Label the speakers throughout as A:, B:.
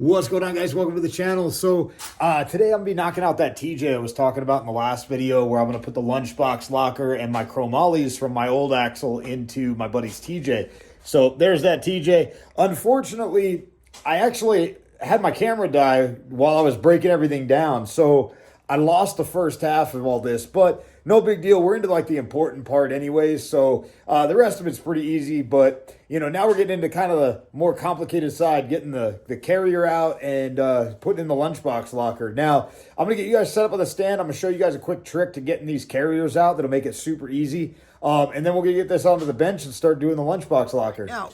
A: What's going on, guys? Welcome to the channel. So today I'm gonna be knocking out that TJ I was talking about in the last video, where I'm gonna put the Lunchbox locker and my chromollies from my old axle into my buddy's TJ. So there's that TJ. Unfortunately, I actually had my camera die while I was breaking everything down, so I lost the first half of all this, but no big deal. We're into like the important part anyways, so the rest of it's pretty easy. But now we're getting into kind of the more complicated side, getting the carrier out and putting in the Lunchbox locker. Now I'm gonna get you guys set up on the stand. I'm gonna show you guys a quick trick to getting these carriers out that'll make it super easy, and then we're gonna get this onto the bench and start doing the Lunchbox locker. Now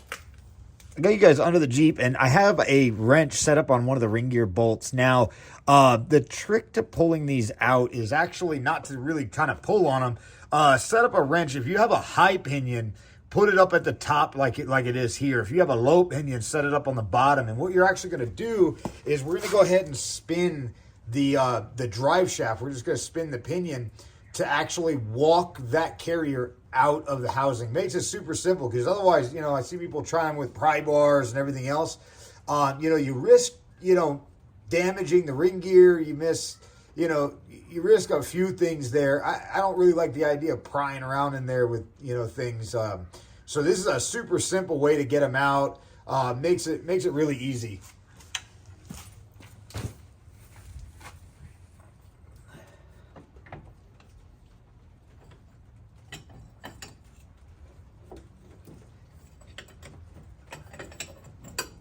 A: I got you guys under the Jeep, and I have a wrench set up on one of the ring gear bolts. Now, the trick to pulling these out is actually not to really kind of pull on them. Set up a wrench. If you have a high pinion, put it up at the top like it is here. If you have a low pinion, set it up on the bottom. And what you're actually going to do is we're going to go ahead and spin the drive shaft. We're just going to spin the pinion to actually walk that carrier out of the housing. Makes it super simple, because otherwise, I see people trying with pry bars and everything else. You risk, damaging the ring gear. You risk a few things there. I don't really like the idea of prying around in there with, things. So this is a super simple way to get them out. Makes it really easy.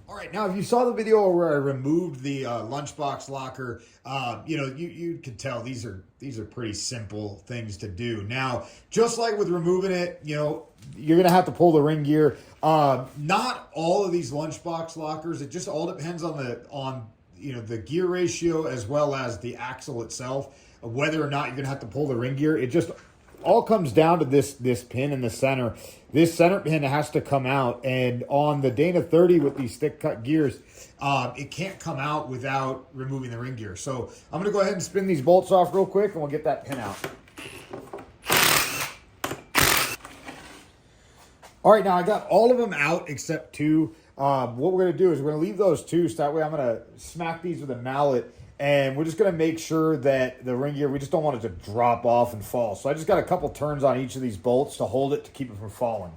A: All right, now if you saw the video where I removed the Lunchbox locker, you could tell these are pretty simple things to do. Now, just like with removing it, you're gonna have to pull the ring gear. Not all of these Lunchbox lockers. It just all depends on the gear ratio, as well as the axle itself, whether or not you're gonna have to pull the ring gear. It just all comes down to this pin in the center. This center pin has to come out, and on the Dana 30 with these thick cut gears, it can't come out without removing the ring gear. So I'm gonna go ahead and spin these bolts off real quick, and we'll get that pin out. All right, now I got all of them out except two. What we're gonna do is we're gonna leave those two, so that way I'm gonna smack these with a mallet. And we're just going to make sure that the ring gear, we just don't want it to drop off and fall. So I just got a couple turns on each of these bolts to hold it, to keep it from falling.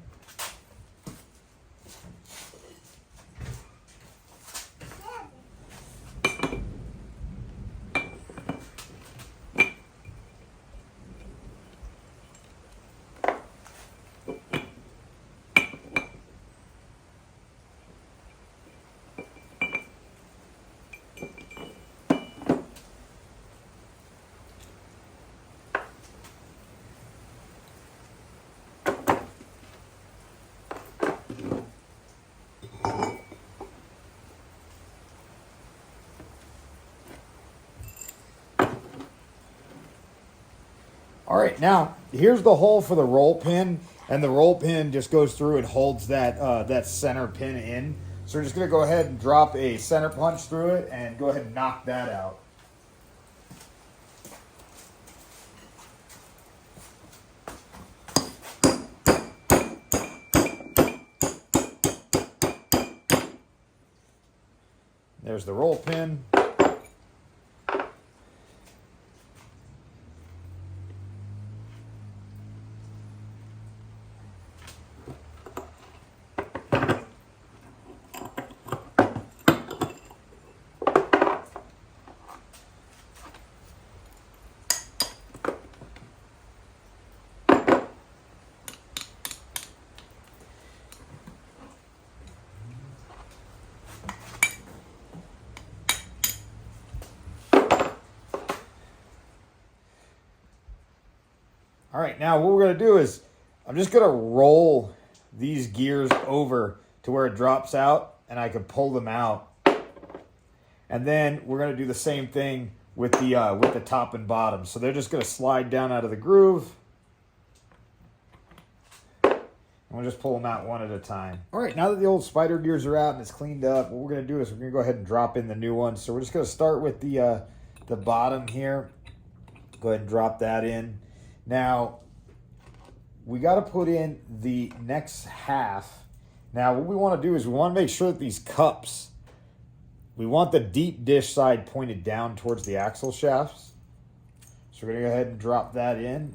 A: All right, now here's the hole for the roll pin, and the roll pin just goes through and holds that center pin in. So we're just gonna go ahead and drop a center punch through it and go ahead and knock that out. There's the roll pin. All right, now what we're going to do is I'm just going to roll these gears over to where it drops out, and I can pull them out. And then we're going to do the same thing with the top and bottom. So they're just going to slide down out of the groove. And we'll just pull them out one at a time. All right, now that the old spider gears are out and it's cleaned up, what we're going to do is we're going to go ahead and drop in the new ones. So we're just going to start with the bottom here. Go ahead and drop that in. Now, we got to put in the next half. Now, what we want to do is we want to make sure that these cups we want the deep dish side pointed down towards the axle shafts. So we're going to go ahead and drop that in.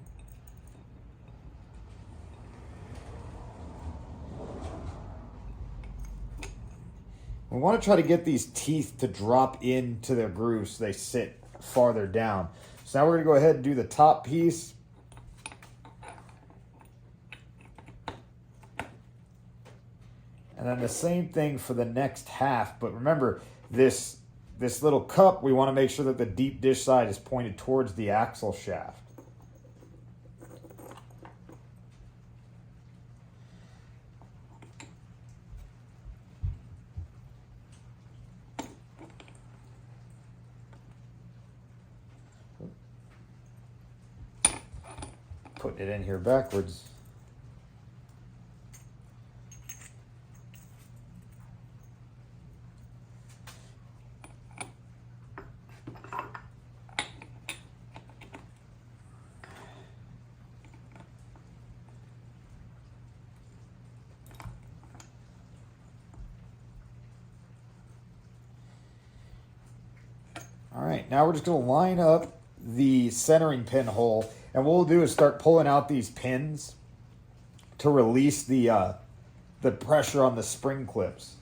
A: We want to try to get these teeth to drop into their grooves so they sit farther down. So now we're going to go ahead and do the top piece. And then the same thing for the next half. But remember, this little cup, we want to make sure that the deep dish side is pointed towards the axle shaft. Putting it in here backwards. All right, now we're just going to line up the centering pin hole, and what we'll do is start pulling out these pins to release the pressure on the spring clips.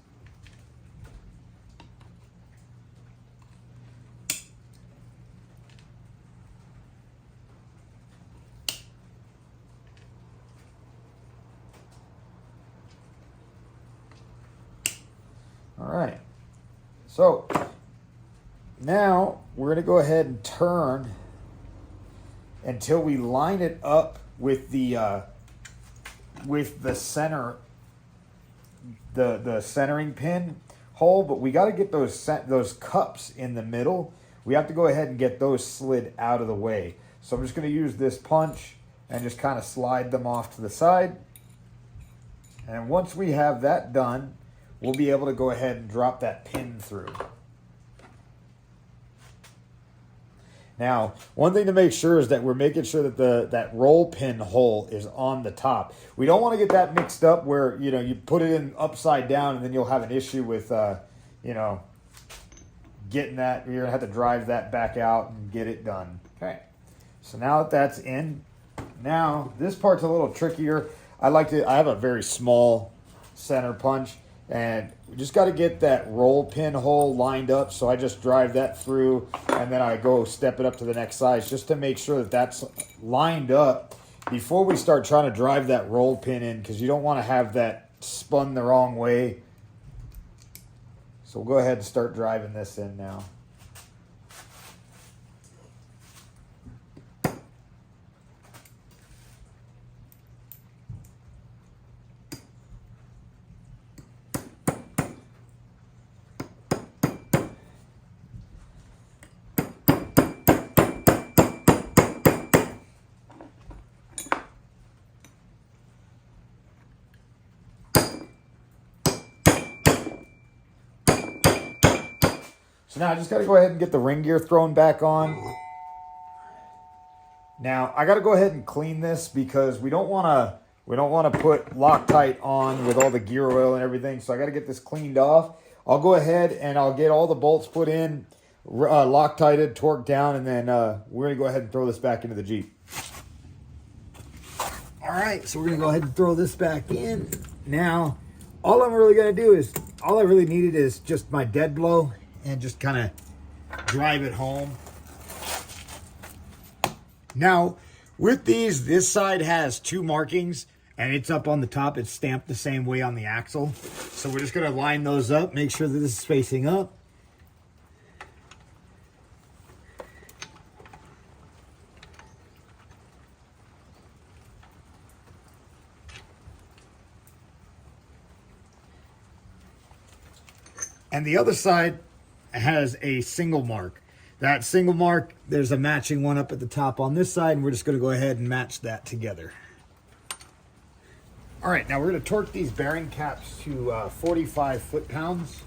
A: All right, so now we're going to go ahead and turn until we line it up with the center, the centering pin hole. But we got to get those cups in the middle. We have to go ahead and get those slid out of the way. So I'm just going to use this punch and just kind of slide them off to the side. And once we have that done, we'll be able to go ahead and drop that pin through. Now, one thing to make sure is that we're making sure that that roll pin hole is on the top. We don't want to get that mixed up where, you put it in upside down and then you'll have an issue with, getting that. You're going to have to drive that back out and get it done. Okay. So now that that's in, now this part's a little trickier. I have a very small center punch. And we just got to get that roll pin hole lined up. So I just drive that through and then I go step it up to the next size just to make sure that that's lined up before we start trying to drive that roll pin in, because you don't want to have that spun the wrong way. So we'll go ahead and start driving this in now. So now I just got to go ahead and get the ring gear thrown back on. Now I got to go ahead and clean this because we don't want to put Loctite on with all the gear oil and everything. So I got to get this cleaned off. I'll go ahead and I'll get all the bolts put in, Loctited, torqued down, and then we're going to go ahead and throw this back into the Jeep. All right, so we're going to go ahead and throw this back in. Now, all I'm really going to do is, all I really needed is just my dead blow and just kind of drive it home. Now, with these, this side has two markings, and it's up on the top. It's stamped the same way on the axle. So we're just going to line those up, make sure that this is facing up. And the other side has a single mark. That single mark, there's a matching one up at the top on this side, and we're just going to go ahead and match that together. All right, now we're going to torque these bearing caps to 45 foot-pounds.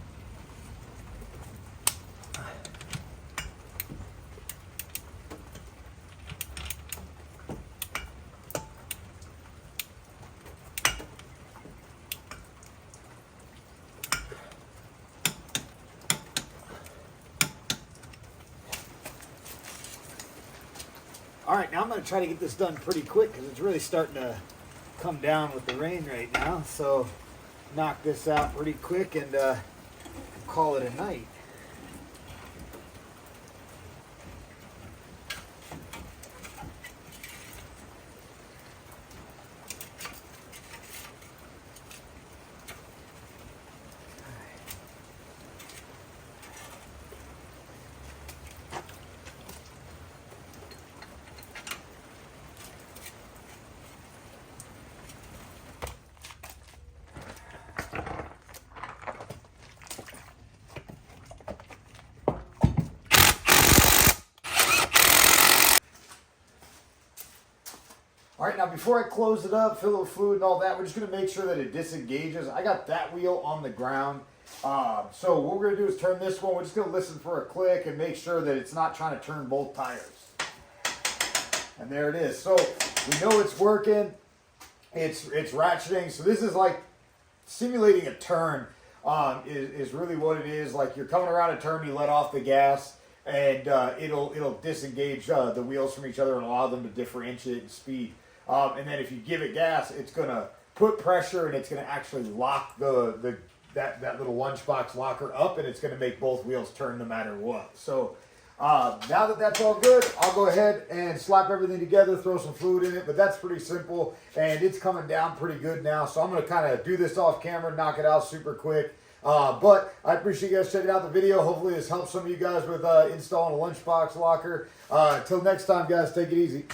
A: All right, now I'm going to try to get this done pretty quick because it's really starting to come down with the rain right now. So knock this out pretty quick and call it a night. All right, now before I close it up, fill it with fluid and all that, we're just going to make sure that it disengages. I got that wheel on the ground. So what we're going to do is turn this one. We're just going to listen for a click and make sure that it's not trying to turn both tires. And there it is. So we know it's working. It's ratcheting. So this is like simulating a turn is really what it is. Like you're coming around a turn, you let off the gas, and it'll disengage the wheels from each other and allow them to differentiate in speed. And then if you give it gas, it's going to put pressure and it's going to actually lock that little lunchbox locker up, and it's going to make both wheels turn no matter what. So now that that's all good, I'll go ahead and slap everything together, throw some fluid in it, but that's pretty simple, and it's coming down pretty good now. So I'm going to kind of do this off camera, knock it out super quick. But I appreciate you guys checking out the video. Hopefully this helps some of you guys with installing a lunchbox locker. Until next time, guys, take it easy.